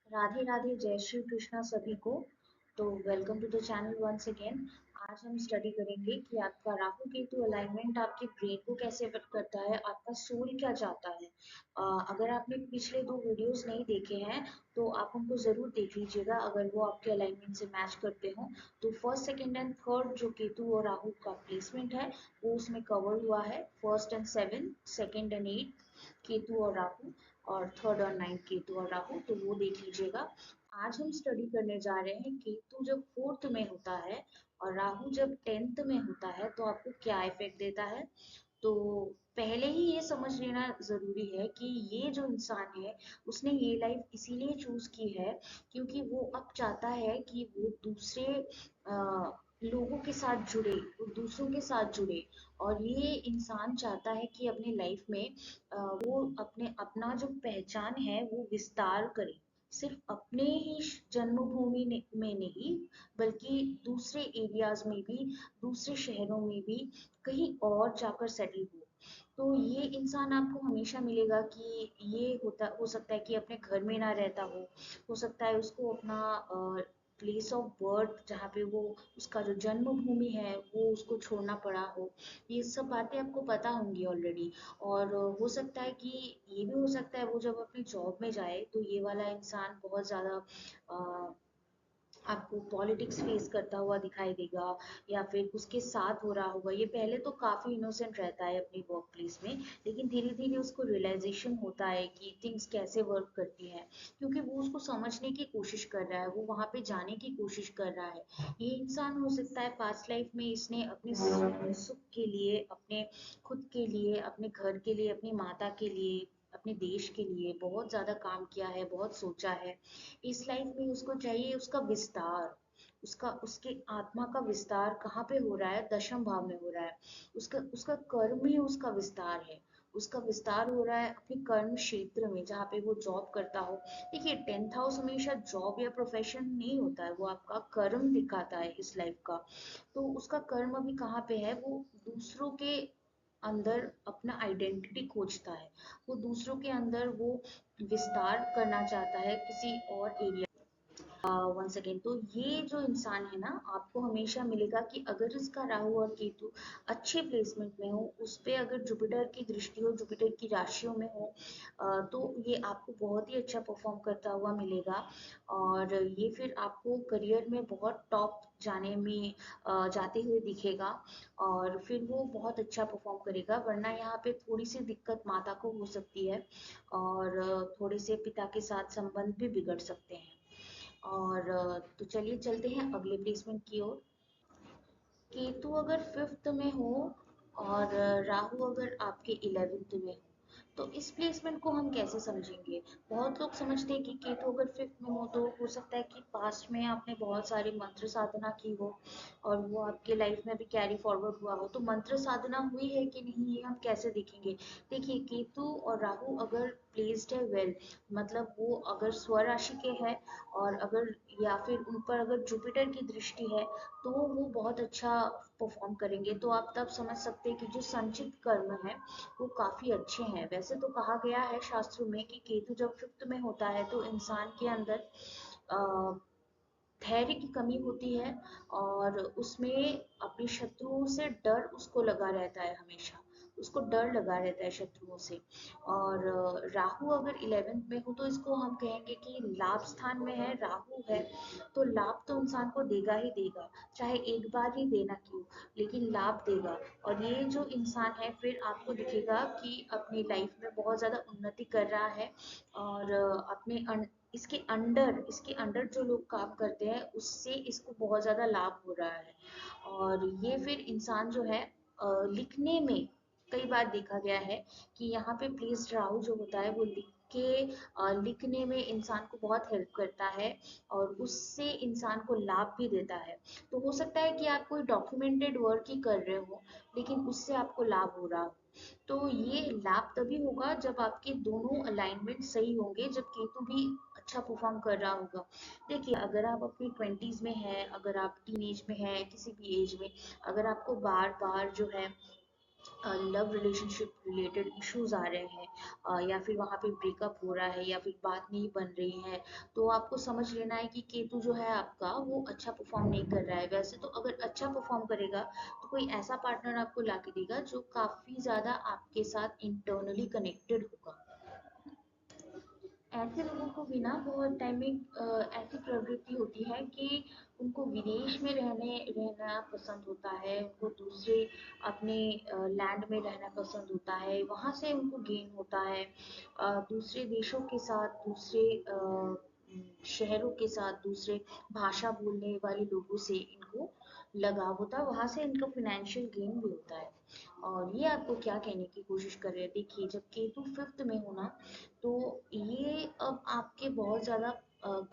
राधे राधे, जय श्री कृष्णा सभी को। तो welcome to the channel once again. आज हम स्टडी करेंगे कि आपका राहु केतु अलाइनमेंट आपके ब्रेन को कैसे अफेक्ट करता है, आपका सोल क्या चाहता है। अगर आपने पिछले दो वीडियोस नहीं देखे हैं तो आप उनको ज़रूर देख लीजिएगा अगर वो आपके अलाइनमेंट से मैच करते हो। तो फर्स्ट सेकंड एंड थर्ड जो केतु और राहु का प्लेसमेंट है वो उसमें कवर हुआ है। First and seven, second and eight Ketu और राहु, और थर्ड और नाइन्थ केतु और राहु, तो वो देख लीजिएगा। आज हम स्टडी करने जा रहे हैं केतु जब फोर्थ में होता है और राहु जब टेंथ में होता है तो आपको क्या इफेक्ट देता है। तो पहले ही ये समझ लेना ज़रूरी है कि ये जो इंसान है उसने ये लाइफ इसीलिए चूज़ की है क्योंकि वो अब चाहता है कि वो दूसरे लोगों के साथ जुड़े, वो दूसरों के साथ जुड़े। और ये इंसान चाहता है कि अपने लाइफ में वो अपने अपना जो पहचान है वो विस्तार करे, सिर्फ अपने ही जन्मभूमि में नहीं बल्कि दूसरे एरियाज में भी, दूसरे शहरों में भी कहीं और जाकर सेटल हो। तो ये इंसान आपको हमेशा मिलेगा कि ये हो सकता है कि अपने घर में ना रहता हो सकता है उसको अपना प्लेस ऑफ बर्थ जहाँ पे वो उसका जो जन्मभूमि है वो उसको छोड़ना पड़ा हो। ये सब बातें आपको पता होंगी ऑलरेडी। और हो सकता है कि ये भी हो सकता है वो जब अपनी जॉब में जाए तो ये वाला इंसान बहुत ज़्यादा आपको पॉलिटिक्स फेस करता हुआ दिखाई देगा या फिर उसके साथ हो रहा होगा। ये पहले तो काफ़ी इनोसेंट रहता है अपनी वर्क प्लेस में, लेकिन धीरे धीरे उसको रियलाइजेशन होता है कि थिंग्स कैसे वर्क करती हैं, क्योंकि वो उसको समझने की कोशिश कर रहा है, वो वहाँ पे जाने की कोशिश कर रहा है। ये इंसान हो सकता है पास्ट लाइफ में इसने अपने सुख के लिए, अपने खुद के लिए, अपने घर के लिए, अपनी माता के लिए, अपने देश के लिए बहुत ज़्यादा काम किया है, बहुत सोचा है। इस लाइफ में उसको चाहिए उसका विस्तार, उसका उसके आत्मा का विस्तार कहाँ पे हो रहा है, दशम भाव में हो रहा है। उसका उसका कर्म ही उसका विस्तार है। उसका विस्तार हो रहा है अपने कर्म क्षेत्र में जहाँ पे वो जॉब करता हो। देखिए, टेंथ हाउस हमेशा जॉब या प्रोफेशन नहीं होता है, वो आपका कर्म दिखाता है इस लाइफ का। तो उसका कर्म अभी कहाँ पे है, वो दूसरों के अंदर अपना आइडेंटिटी खोजता है, वो दूसरों के अंदर वो विस्तार करना चाहता है किसी और एरिया। One second. तो ये जो इंसान है ना, आपको हमेशा मिलेगा कि अगर इसका राहु और केतु अच्छे प्लेसमेंट में हो, उस पे अगर जुपिटर की दृष्टि हो, जुपिटर की राशियों में हो, तो ये आपको बहुत ही अच्छा परफॉर्म करता हुआ मिलेगा। और ये फिर आपको करियर में बहुत टॉप जाने में जाते हुए दिखेगा। और फिर वो बहुत अच्छा परफॉर्म करेगा, वरना यहाँ पे थोड़ी सी दिक्कत माता को हो सकती है और थोड़े से पिता के साथ संबंध भी बिगड़ सकते हैं। और तो चलिए चलते हैं अगले प्लेसमेंट की ओर। केतु अगर फिफ्थ में हो और राहु अगर आपके इलेवेंथ में हो, तो इस प्लेसमेंट को हम कैसे समझेंगे। बहुत लोग समझते हैं कि केतु अगर फिफ्थ में हो तो हो सकता है कि पास्ट में आपने बहुत सारी मंत्र साधना की हो और वो आपके लाइफ में भी कैरी फॉरवर्ड हुआ हो। तो मंत्र साधना हुई है कि नहीं ये हम कैसे देखेंगे। देखिए, केतु और राहु अगर प्लेस्ड है वेल, मतलब वो अगर स्वराशि के हैं और अगर या फिर उन पर अगर जुपिटर की दृष्टि है तो वो बहुत अच्छा परफॉर्म करेंगे। तो आप तब समझ सकते हैं कि जो संचित कर्म है वो काफ़ी अच्छे हैं। वैसे तो कहा गया है शास्त्रों में कि केतु जब फिफ्थ में होता है तो इंसान के अंदर धैर्य की कमी होती है और उसमें अपने शत्रुओं से डर उसको लगा रहता है हमेशा, उसको डर लगा रहता है शत्रुओं से। और राहु अगर इलेवेंथ में हो तो इसको हम कहेंगे कि लाभ स्थान में है, राहु है तो लाभ तो इंसान को देगा ही देगा, चाहे एक बार ही देना क्यों, लेकिन लाभ देगा। और ये जो इंसान है फिर आपको दिखेगा कि अपनी लाइफ में बहुत ज़्यादा उन्नति कर रहा है और इसके अंडर जो लोग काम करते हैं उससे इसको बहुत ज़्यादा लाभ हो रहा है। और ये फिर इंसान जो है लिखने में कई बार देखा गया है कि यहाँ पे प्लीज राहु जो होता है वो लिखने में इंसान को बहुत हेल्प करता है और उससे इंसान को लाभ भी देता है। तो हो सकता है कि आप कोई डॉक्यूमेंटेड वर्क ही कर रहे हो लेकिन उससे आपको लाभ हो रहा हो। तो ये लाभ तभी होगा जब आपके दोनों अलाइनमेंट सही होंगे, जब केतु भी अच्छा परफॉर्म कर रहा होगा। देखिए, अगर आप अपनी ट्वेंटीज में हैं, अगर आप टीन एज में हैं, किसी भी एज में, अगर आपको बार बार जो है लव रिलेशनशिप रिलेटेड इश्यूज आ रहे हैं, या फिर वहाँ पे ब्रेकअप हो रहा है या फिर बात नहीं बन रही है, तो आपको समझ लेना है कि केतु जो है आपका वो अच्छा परफॉर्म नहीं कर रहा है। वैसे तो अगर अच्छा परफॉर्म करेगा तो कोई ऐसा पार्टनर आपको ला के देगा जो काफी ज्यादा आपके साथ इंटरनली कनेक्टेड होगा। ऐसे लोगों को भी ना बहुत टाइमिंग ऐसी प्रवृत्ति होती है कि उनको विदेश में रहना पसंद होता है, उनको दूसरे अपने लैंड में रहना पसंद होता है, वहाँ से उनको गेन होता है। दूसरे देशों के साथ, दूसरे शहरों के साथ, दूसरे भाषा बोलने वाले लोगों से इनको लगाव होता है, वहाँ से इनका फाइनेंशियल गेन भी होता है। और ये आपको क्या कहने की कोशिश कर रहे हैं, देखिए जब केतु फिफ्थ में हो ना, तो ये अब आपके बहुत ज़्यादा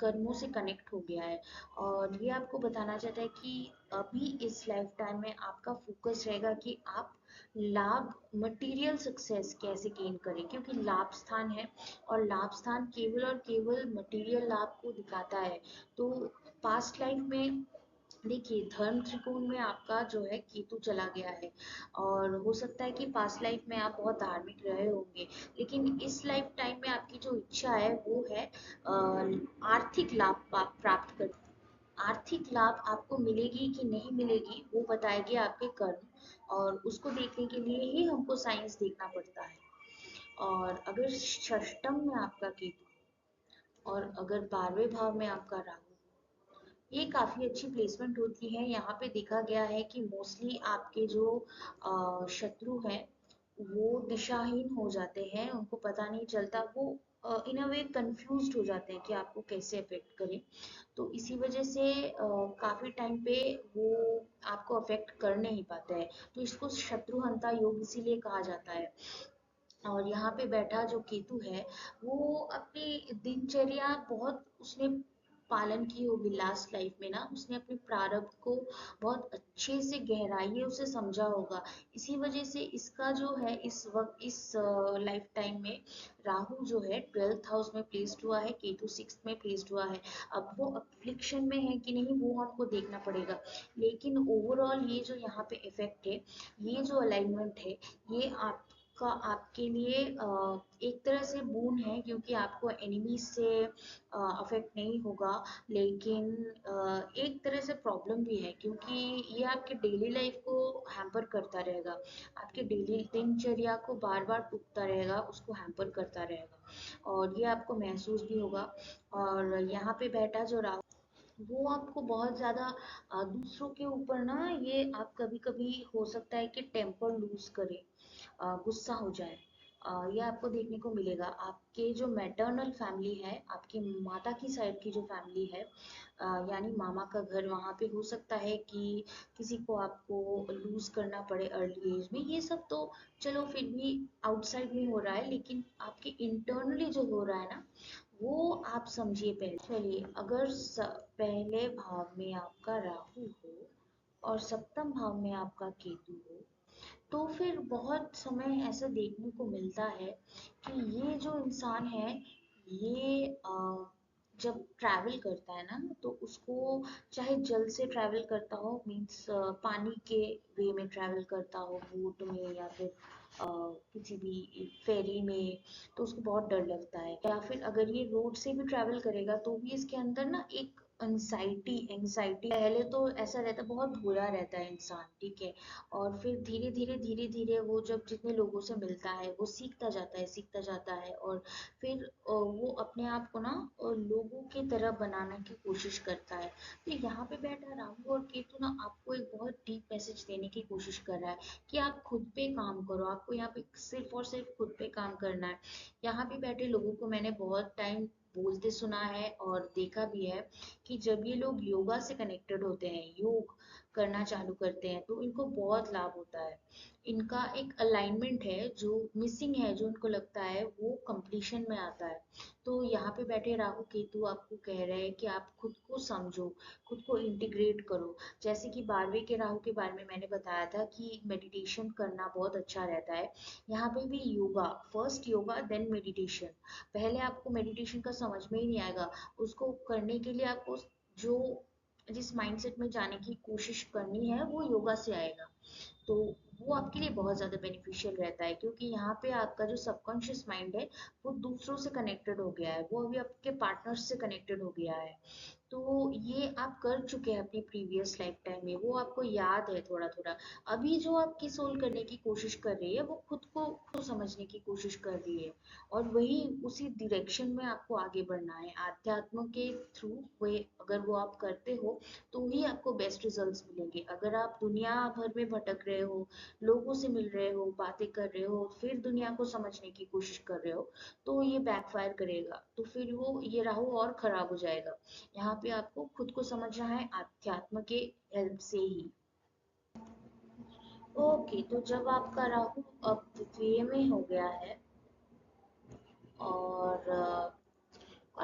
कर्मों से कनेक्ट हो गया है। और ये आपको बताना चाहता है कि अभी इस लाइफ टाइम में आपका फोकस रहेगा कि आप लाभ, मटेरियल सक्सेस कैसे गेन करें, क्योंकि लाभ स्थान है और लाभ स्थान केवल और केवल मटेरियल लाभ को दिखाता है। तो पास्ट लाइफ में देखिए धर्म त्रिकोण में आपका जो है केतु चला गया है, और हो सकता है कि पास्ट लाइफ में आप बहुत धार्मिक रहे होंगे, लेकिन इस लाइफ टाइम में आपकी जो इच्छा है वो है आर्थिक लाभ प्राप्त कर। आर्थिक लाभ आपको मिलेगी कि नहीं मिलेगी वो बताएगी आपके कर्म, और उसको देखने के लिए ही हमको साइंस देखना पड़ता है। और अगर षष्टम में आपका केतु और अगर 12वें भाव में आपका राहु, ये काफ़ी अच्छी प्लेसमेंट होती है। यहाँ पे देखा गया है कि मोस्टली आपके जो शत्रु हैं वो दिशाहीन हो जाते हैं, उनको पता नहीं चलता, वो इन अ वे कंफ्यूज्ड हो जाते हैं कि आपको कैसे अफेक्ट करें। तो इसी वजह से काफ़ी टाइम पे वो आपको अफेक्ट कर नहीं पाते हैं, तो इसको शत्रुहंता योग इसीलिए कहा जाता है। और यहाँ पे बैठा जो केतु है वो अपनी दिनचर्या बहुत उसने पालन की होगी लास्ट लाइफ में ना, उसने अपने प्रारब्ध को बहुत अच्छे से गहराई से समझा होगा। इसी वजह से इसका जो है इस वक्त इस लाइफ टाइम में राहु जो है 12th हाउस में प्लेस्ड हुआ है, केतु 6th में प्लेस्ड हुआ है। अब वो अफ्लिक्शन में है कि नहीं वो हमको देखना पड़ेगा, लेकिन ओवरऑल ये जो यहाँ पे इफेक्ट है, ये जो अलाइनमेंट है, ये आपका आपके लिए एक तरह से बून है, क्योंकि आपको एनिमी से अफेक्ट नहीं होगा। लेकिन एक तरह से प्रॉब्लम भी है, क्योंकि ये आपके डेली लाइफ को हैम्पर करता रहेगा, आपके डेली दिनचर्या को बार बार टूटता रहेगा, उसको हैम्पर करता रहेगा, और ये आपको महसूस भी होगा। और यहाँ पे बैठा जो राहु, वो आपको बहुत ज़्यादा दूसरों के ऊपर ना, ये आप कभी कभी हो सकता है कि टेम्पर लूज करे, गुस्सा हो जाए। ये आपको देखने को मिलेगा। आपके जो मैटरनल फैमिली है, आपकी माता की साइड की जो फैमिली है, यानी मामा का घर, वहाँ पे हो सकता है कि किसी को आपको लूज करना पड़े अर्ली एज में। ये सब तो चलो फिर भी आउटसाइड में हो रहा है, लेकिन आपके इंटरनली जो हो रहा है ना, वो आप समझिए पहले। चलिए, अगर पहले भाव में आपका राहु हो और सप्तम भाव में आपका केतु हो, तो फिर बहुत समय ऐसा देखने को मिलता है कि ये जो इंसान है, ये जब ट्रैवल करता है ना, तो उसको चाहे जल से ट्रैवल करता हो, मीन्स पानी के वे में ट्रैवल करता हो, बोट में या फिर किसी भी फेरी में, तो उसको बहुत डर लगता है। या फिर अगर ये रोड से भी ट्रैवल करेगा तो भी इसके अंदर ना एक एंजाइटी एंजाइटी पहले तो ऐसा रहता है, बहुत भोला रहता है इंसान, ठीक है। और फिर धीरे धीरे वो जब जितने लोगों से मिलता है वो सीखता जाता है, और फिर वो अपने आप को ना लोगों की तरह बनाने की कोशिश करता है। तो यहाँ पे बैठा राहु और केतु ना आपको एक बहुत डीप मैसेज देने की कोशिश कर रहा है कि आप खुद पे काम करो, आपको यहाँ पे सिर्फ और सिर्फ खुद पे काम करना है। यहाँ पे बैठे लोगों को मैंने बहुत टाइम बोलते सुना है और देखा भी है कि जब ये लोग योगा से कनेक्टेड होते हैं, योग करना चालू करते हैं, तो इनको बहुत लाभ होता है। इनका एक अलाइनमेंट है जो मिसिंग है, जो इनको लगता है वो कंप्लीशन में आता है। तो यहाँ पे बैठे राहु केतु आपको कह रहे हैं कि आप खुद को समझो, खुद को इंटीग्रेट करो। जैसे कि 12वें के राहु के बारे में मैंने बताया था कि मेडिटेशन करना बहुत अच्छा रहता है। यहाँ पे भी yoga, first yoga then meditation. पहले आपको मेडिटेशन का समझ में ही नहीं आएगा, उसको करने के लिए आपको जो जिस माइंडसेट में जाने की कोशिश करनी है वो योगा से आएगा। तो वो आपके लिए बहुत ज़्यादा बेनिफिशियल रहता है, क्योंकि यहाँ पे आपका जो सबकॉन्शियस माइंड है वो दूसरों से कनेक्टेड हो गया है, वो अभी आपके पार्टनर्स से कनेक्टेड हो गया है। तो ये आप कर चुके हैं अपनी प्रीवियस लाइफ टाइम में, वो आपको याद है थोड़ा थोड़ा। अभी जो आपकी सोल करने की कोशिश कर रही है वो खुद को समझने की कोशिश कर रही है, और वही उसी डायरेक्शन में आपको आगे बढ़ना है आध्यात्म के थ्रू। वे अगर वो आप करते हो तो ही आपको बेस्ट रिजल्ट्स मिलेंगे। अगर आप दुनिया भर में भटक रहे हो, लोगों से मिल रहे हो, बातें कर रहे हो, फिर दुनिया को समझने की कोशिश कर रहे हो, तो ये बैकफायर करेगा, तो फिर वो ये राहु और खराब हो जाएगा। यहाँ पे आपको खुद को समझना है अध्यात्म के हेल्प से ही। ओके, तो जब आपका राहु अब द्वितीय में हो गया है, और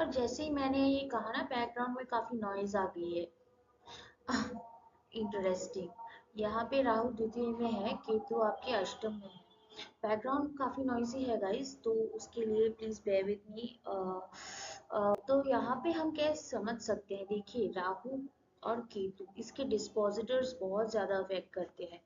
जैसे ही मैंने ये कहा ना, बैकग्राउंड में काफी नॉइज आ गई है। इंटरेस्टिंग। यहाँ पे राहु द्वितीय में है, केतु आपके अष्टम में है। बैकग्राउंड काफी नॉइजी है गाइस, तो उसके लिए प्लीज बेयर विद मी। तो यहाँ पे हम क्या समझ सकते हैं, देखिए राहु और केतु इसके डिस्पोजिटर्स बहुत ज्यादा अफेक्ट करते हैं।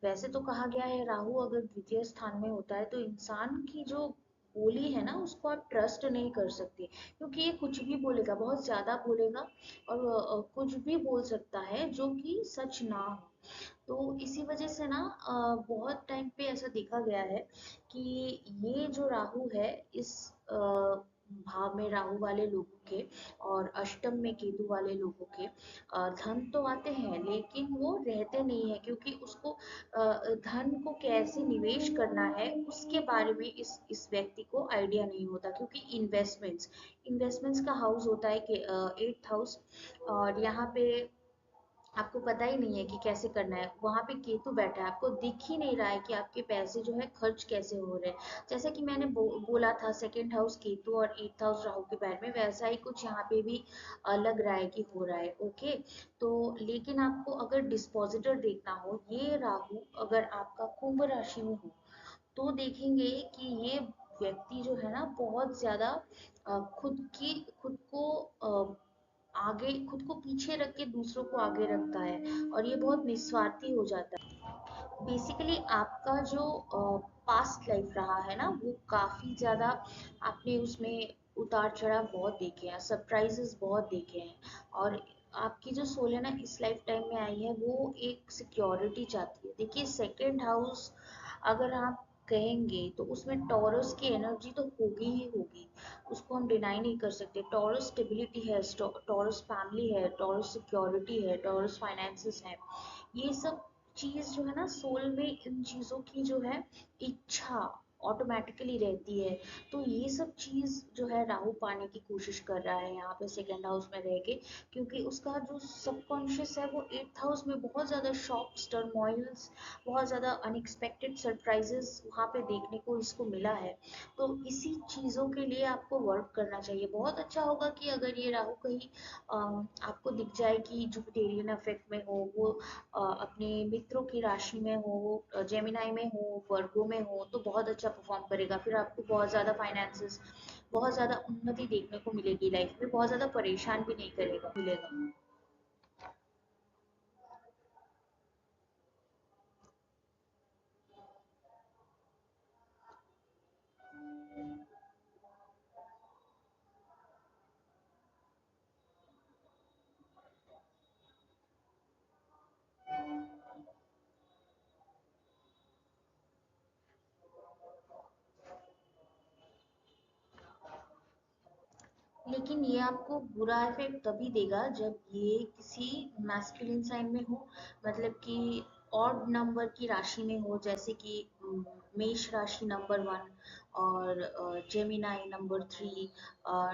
वैसे तो कहा गया है राहु अगर द्वितीय स्थान में होता है तो इंसान की जो बोली है ना उसको आप ट्रस्ट नहीं कर सकते, क्योंकि ये कुछ भी बोलेगा, बहुत ज्यादा बोलेगा, और कुछ भी बोल सकता है जो कि सच ना हो। तो इसी वजह से ना बहुत टाइम पे ऐसा देखा गया है कि ये जो राहु है, इस भाव में राहु वाले लोगों के और अष्टम में केतु वाले लोगों के धन तो आते हैं लेकिन वो रहते नहीं है, क्योंकि उसको धन को कैसे निवेश करना है उसके बारे में इस व्यक्ति को आइडिया नहीं होता, क्योंकि इन्वेस्टमेंट्स का हाउस होता है कि 8th हाउस, और यहाँ पे आपको पता ही नहीं है कि कैसे करना है। वहां पे केतु बैठा है, आपको दिख ही नहीं रहा है कि आपके पैसे जो है खर्च कैसे हो रहे हैं। जैसे कि मैंने बोला था, सेकंड हाउस केतु और 8th हाउस राहु के बारे में, वैसा ही कुछ यहाँ पे भी लग रहा है कि हो रहा है। ओके, तो लेकिन आपको अगर डिस्पोजिटर देखना हो, ये राहु अगर आपका कुंभ राशि में हो तो देखेंगे कि ये व्यक्ति जो है ना बहुत ज्यादा खुद को आगे, खुद को पीछे रख के दूसरों को आगे रखता है, और ये बहुत निस्वार्थी हो जाता है। बेसिकली आपका जो पास्ट लाइफ रहा है ना वो काफी ज्यादा, आपने उसमें उतार चढ़ाव बहुत देखे हैं, सरप्राइजेस बहुत देखे हैं, और आपकी जो सोल है ना इस लाइफ टाइम में आई है वो एक सिक्योरिटी चाहती है। देखिए सेकंड हाउस अगर आप कहेंगे तो उसमें टॉरस की एनर्जी तो होगी ही होगी, उसको हम डिनाई नहीं कर सकते। टॉरस स्टेबिलिटी है, टॉरस फैमिली है, टॉरस सिक्योरिटी है, टॉरस फाइनेंसेस है। ये सब चीज जो है ना सोल में, इन चीजों की जो है इच्छा ऑटोमेटिकली रहती है। तो ये सब चीज जो है राहु पाने की कोशिश कर रहा है यहाँ पे सेकंड हाउस में रह के, क्योंकि उसका जो सबकॉन्शियस है वो 8th हाउस में बहुत ज्यादा शॉक्स, टर्मोइल्स, बहुत ज़्यादा अनएक्सपेक्टेड सरप्राइजेस वहाँ पे देखने को इसको मिला है। तो इसी चीज़ों के लिए आपको वर्क करना चाहिए। बहुत अच्छा होगा कि अगर ये राहु कहीं आपको दिख जाए कि जुपिटेरियन इफेक्ट में हो, वो अपने मित्रों की राशि में हो, जेमिनाई में हो, वर्गो में हो, तो बहुत अच्छा परफॉर्म करेगा। फिर आपको बहुत ज़्यादा फाइनेंसेस, बहुत ज़्यादा उन्नति देखने को मिलेगी लाइफ में, बहुत ज़्यादा परेशान भी नहीं करेगा मिलेगा। लेकिन ये आपको बुरा इफेक्ट तभी देगा जब ये किसी मैस्कुलिन साइन में हो, मतलब कि ऑड नंबर की राशि में हो, जैसे कि मेष राशि नंबर 1, और जेमिनाई नंबर 3,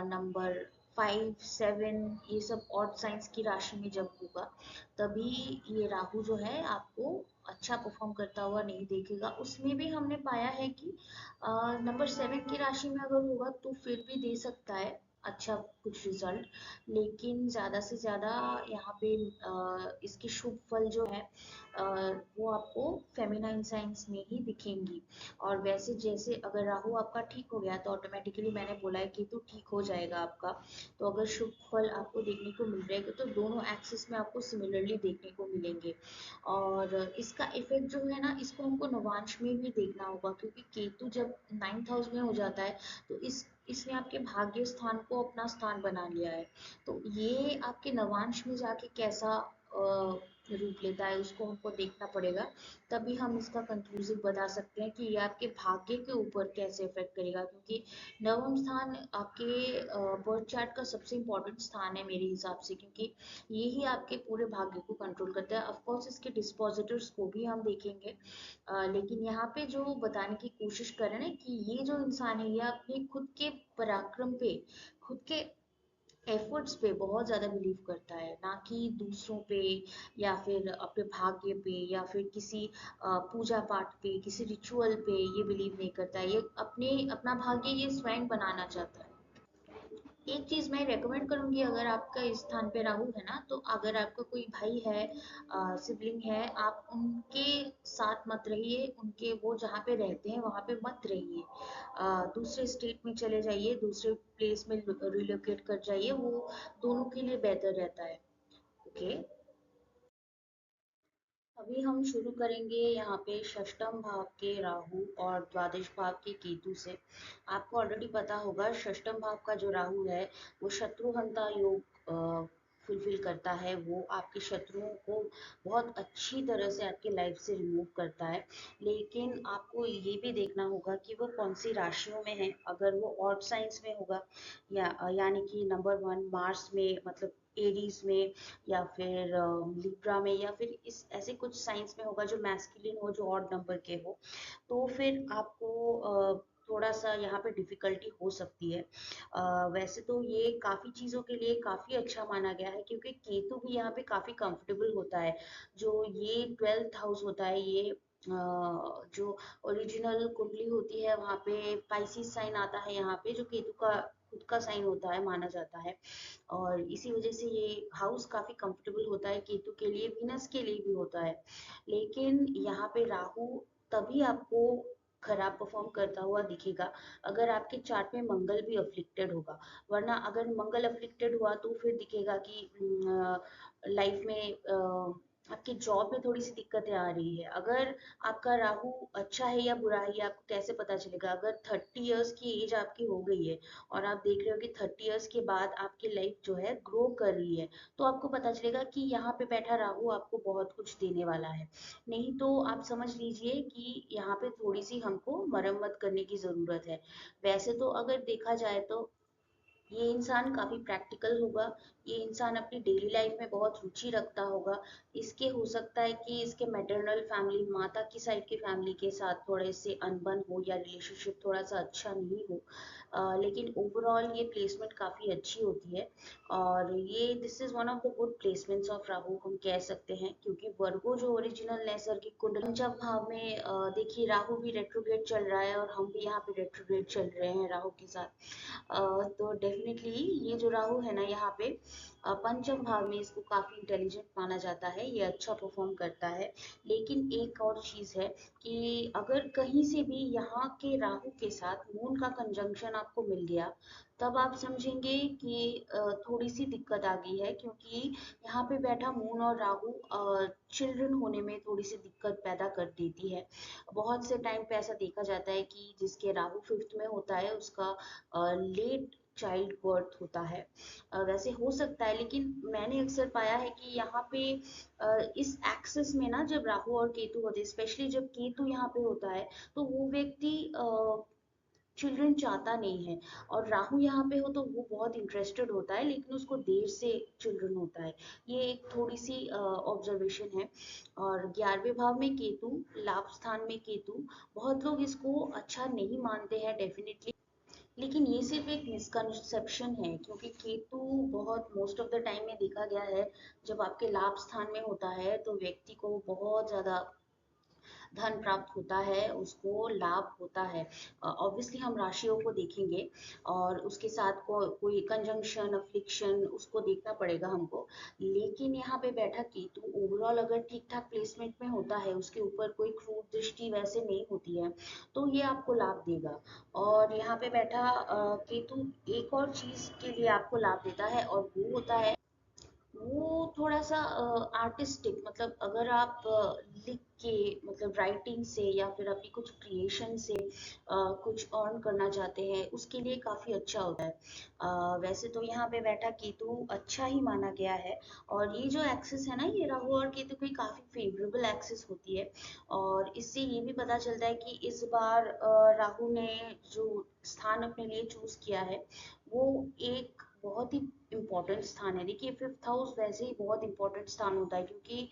नंबर 5, 7, ये सब ऑड साइंस की राशि में जब होगा, तभी ये राहु जो है आपको अच्छा परफॉर्म करता हुआ नहीं देखेगा। उसमें भी हमने पाया है कि नंबर 7 की राशि में अगर होगा तो फिर भी दे सकता है, अच्छा कुछ रिजल्ट। लेकिन ज़्यादा से ज़्यादा यहाँ पे इसके शुभ फल जो है अ, वो आपको फेमिनाइन साइंस में ही दिखेंगी। और वैसे जैसे अगर राहु आपका ठीक हो गया तो ऑटोमेटिकली मैंने बोला है कि तो ठीक हो जाएगा आपका। तो अगर शुभ फल आपको देखने को मिल रहे हैं तो दोनों एक्सिस में आपको सिमिलरली देखने को मिलेंगे। और इसका इफेक्ट जो है ना, इसको हमको नवांश में भी देखना होगा, क्योंकि केतु जब 9th हाउस में हो जाता है तो इसने आपके भाग्य स्थान को अपना स्थान बना लिया है। तो ये आपके नवांश में जाके कैसा रूप लेता है उसको हमको देखना पड़ेगा। तभी हम इसका कंक्लूसिव बता सकते हैं कि ये आपके भाग्य के ऊपर कैसे इफेक्ट करेगा, क्योंकि नवम स्थान आपके बर्थ चार्ट का सबसे इम्पोर्टेंट स्थान है मेरे हिसाब से, क्योंकि ये ही आपके पूरे भाग्य को कंट्रोल करता है। ऑफ कोर्स इसके डिस्पोजिटर्स को भी हम देखेंगे। लेकिन यहाँ पे जो बताने की कोशिश कर रहे हैं कि ये जो इंसान है ये अपने खुद के पराक्रम पे, खुद के एफर्ट्स पे बहुत ज़्यादा बिलीव करता है, ना कि दूसरों पे या फिर अपने भाग्य पे या फिर किसी पूजा पाठ पे, किसी रिचुअल पे ये बिलीव नहीं करता है। ये अपने अपना भाग्य ये स्वयं बनाना चाहता है। एक चीज मैं रेकमेंड करूंगी, अगर आपका इस स्थान पे राहु है ना, तो अगर आपका कोई भाई है, सिबलिंग है, आप उनके साथ मत रहिए, उनके वो जहाँ पे रहते हैं वहाँ पे मत रहिए। दूसरे स्टेट में चले जाइए, दूसरे प्लेस में रिलोकेट कर जाइए, वो दोनों के लिए बेहतर रहता है। ओके। अभी हम शुरू करेंगे यहाँ पे षष्टम भाव के राहु और द्वादश भाव के केतु से। आपको ऑलरेडी पता होगा षष्टम भाव का जो राहु है वो शत्रुहंता योग फुलफिल करता है। वो आपके शत्रुओं को बहुत अच्छी तरह से आपके लाइफ से रिमूव करता है। लेकिन आपको ये भी देखना होगा कि वो कौन सी राशियों में है। अगर वो ऑड साइंस में होगा या यानी कि नंबर 1 मार्स में, मतलब एरीज में, या फिर लिब्रा में, या फिर इस ऐसे कुछ साइंस में होगा जो मैस्कुलिन हो, जो ऑड नंबर के हो, तो फिर आपको थोड़ा सा यहाँ पे डिफिकल्टी हो सकती है। वैसे तो ये काफ़ी चीज़ों के लिए काफ़ी अच्छा माना गया है, क्योंकि केतु भी यहाँ पे काफ़ी कंफर्टेबल होता है। जो ये 12th हाउस होता है, ये जो ओरिजिनल कुंडली होती है वहाँ पे पाइसिस साइन आता है यहाँ पे, जो केतु का खुद का साइन होता है माना जाता है। और इसी वजह से ये हाउस काफी कंफर्टेबल होता है केतु के लिए, वीनस के लिए भी होता है। लेकिन यहाँ पे राहु तभी आपको खराब परफॉर्म करता हुआ दिखेगा अगर आपके चार्ट में मंगल भी अफ्लिक्टेड होगा। वरना अगर मंगल अफ्लिक्टेड हुआ तो फिर दिखेगा कि लाइफ में आपकी जॉब में थोड़ी सी दिक्कतें आ रही है। अगर आपका राहु अच्छा है या बुरा है ये आपको कैसे पता चलेगा? अगर 30 इयर्स की एज आपकी हो गई है और आप देख रहे हो कि 30 इयर्स के बाद आपकी लाइफ जो है ग्रो कर रही है, तो आपको पता चलेगा कि यहाँ पे बैठा राहु आपको बहुत कुछ देने वाला है। नहीं तो आप समझ लीजिए कि यहाँ पे थोड़ी सी हमको मरम्मत करने की जरूरत है। वैसे तो अगर देखा जाए तो ये इंसान काफी प्रैक्टिकल होगा। ये इंसान अपनी डेली लाइफ में बहुत रुचि रखता होगा। इसके हो सकता है कि इसके मैटरनल फैमिली, माता की साइड की फैमिली के साथ थोड़े से अनबन हो या रिलेशनशिप थोड़ा सा अच्छा नहीं हो। लेकिन ओवरऑल ये प्लेसमेंट काफी अच्छी होती है। और ये this is one of the good placements of Rahu हम कह सकते हैं, क्योंकि वर्गो जो ओरिजिनल नैसर्गिक कुंडली पंचम भाव में देखिए राहु भी रेट्रोग्रेड चल रहा है और हम भी यहाँ पे रेट्रोग्रेड चल रहे हैं राहु के साथ। तो डेफिनेटली ये जो राहु है ना यहाँ पे पंचम भाव में, इसको काफी इंटेलिजेंट माना जाता है, ये अच्छा परफॉर्म करता है। लेकिन एक और चीज है कि अगर कहीं से भी यहाँ के राहु के साथ मून का कंजंक्शन आपको मिल गया, तब आप समझेंगे कि थोड़ी सी दिक्कत आ गई है, क्योंकि यहाँ पे बैठा मून और राहु चिल्ड्रन होने में थोड़ी सी दिक्कत पैदा कर देती है। बहुत से टाइम पे ऐसा देखा जाता है कि जिसके राहु 5th में होता है उसका लेट चाइल्ड बर्थ होता है। वैसे हो सकता है, लेकिन मैंने अक्सर पाया है कि यहाँ पे इस एक्सिस में ना जब राहु और केतु होते हैं, स्पेशली जब केतु यहाँ पे होता है, तो वो व्यक्ति चिल्ड्रन चाहता नहीं है। और राहु यहाँ पे हो तो वो बहुत इंटरेस्टेड होता है, लेकिन उसको देर से चिल्ड्रन होता है। ये एक थोड़ी सी ऑब्जर्वेशन है। और 11वें भाव में केतु, लाभ स्थान में केतु, बहुत लोग इसको अच्छा नहीं मानते हैं डेफिनेटली। लेकिन ये सिर्फ एक मिसकंसेप्शन है, क्योंकि केतु बहुत मोस्ट ऑफ द टाइम में देखा गया है जब आपके लाभ स्थान में होता है तो व्यक्ति को बहुत ज्यादा धन प्राप्त होता है, उसको लाभ होता है। ऑब्वियसली हम राशियों को देखेंगे और उसके साथ कोई कंजंक्शन अफ्लिक्शन उसको देखना पड़ेगा हमको। लेकिन यहाँ पे बैठा केतु ओवरऑल अगर ठीक ठाक प्लेसमेंट में होता है, उसके ऊपर कोई क्रूर दृष्टि वैसे नहीं होती है, तो ये आपको लाभ देगा। और यहाँ पे बैठा केतु एक और चीज के लिए आपको लाभ देता है, और वो होता है, वो थोड़ा-सा आर्टिस्टिक, मतलब अगर आप लिख के, मतलब राइटिंग से या फिर अपनी कुछ क्रिएशन से कुछ अर्न करना चाहते हैं, उसके लिए काफ़ी अच्छा होता है। वैसे तो यहाँ पे बैठा केतु अच्छा ही माना गया है। और ये जो एक्सिस है ना, ये राहु और केतु की काफ़ी फेवरेबल एक्सिस होती है। और इससे ये भी पता चलता है कि इस बार राहु ने जो स्थान अपने लिए चूज किया है, वो एक बहुत ही इम्पोर्टेंट स्थान है। देखिए, फिफ्थ हाउस वैसे ही बहुत इम्पोर्टेंट स्थान होता है, क्योंकि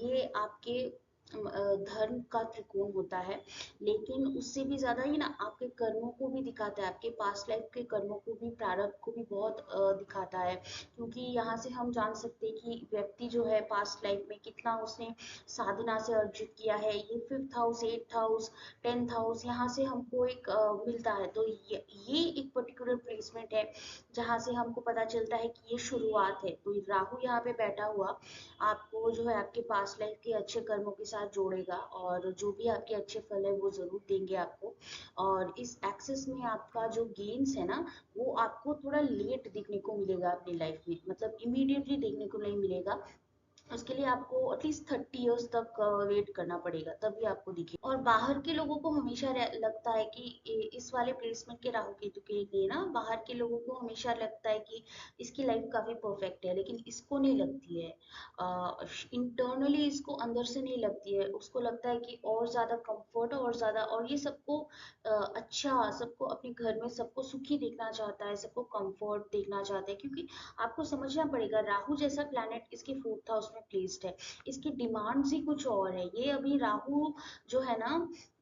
ये आपके धर्म का त्रिकोण होता है। लेकिन उससे भी ज्यादा ये ना आपके कर्मों को भी दिखाता है, आपके पास्ट लाइफ के कर्मों को भी, प्रारब्ध को भी बहुत दिखाता है। क्योंकि यहाँ से हम जान सकते हैं कि व्यक्ति जो है पास्ट लाइफ में कितना उसने साधना से अर्जित किया है। ये fifth house, eighth house, tenth house, यहाँ से हमको एक मिलता है। तो ये एक पर्टिकुलर प्लेसमेंट है जहाँ से हमको पता चलता है कि ये शुरुआत है। तो राहु यहाँ पे बैठा हुआ आपको जो है आपके पास्ट लाइफ के अच्छे कर्मों के साथ जोड़ेगा, और जो भी आपके अच्छे फल है वो जरूर देंगे आपको। और इस एक्सेस में आपका जो गेन्स है ना, वो आपको थोड़ा लेट देखने को मिलेगा अपनी लाइफ में, मतलब इमीडिएटली देखने को नहीं मिलेगा। उसके लिए आपको एटलीस्ट 30 इयर्स तक वेट करना पड़ेगा, तभी आपको दिखे। और बाहर के लोगों को हमेशा लगता है कि इस वाले प्लेसमेंट के राहु केतु के लिए ना, बाहर के लोगों को हमेशा लगता है कि इसकी लाइफ काफी परफेक्ट है, लेकिन इसको नहीं लगती है। इंटरनली इसको अंदर से नहीं लगती है, उसको लगता है कि और ज्यादा कंफर्ट और ज्यादा, और ये सबको अच्छा, सबको अपने घर में सबको सुखी देखना चाहता है, सबको कंफर्ट देखना चाहता है। क्योंकि आपको समझना पड़ेगा, राहु जैसा प्लैनेट इसके फोर्थ हाउस में प्लेस्ड है, इसकी डिमांड्स ही कुछ और है। ये अभी राहु जो है ना,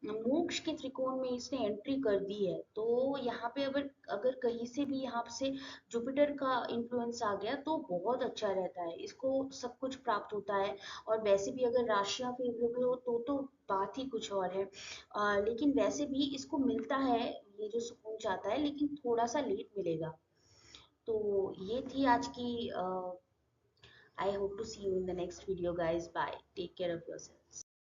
मोक्ष के त्रिकोण में इसने एंट्री कर दी है। तो यहाँ पे अगर अगर कहीं से भी यहाँ से जुपिटर का इन्फ्लुएंस आ गया तो बहुत अच्छा रहता है, इसको सब कुछ प्राप्त होता है। और वैसे भी अगर राशियां फेवरेबल हो तो बात ही कुछ और है। लेकिन वैसे भी इसको मिलता है, ये जो सुकून चाहता है, लेकिन थोड़ा सा लेट मिलेगा। तो ये थी आज की I hope to see you in the next video, guys. Bye. Take care of yourselves.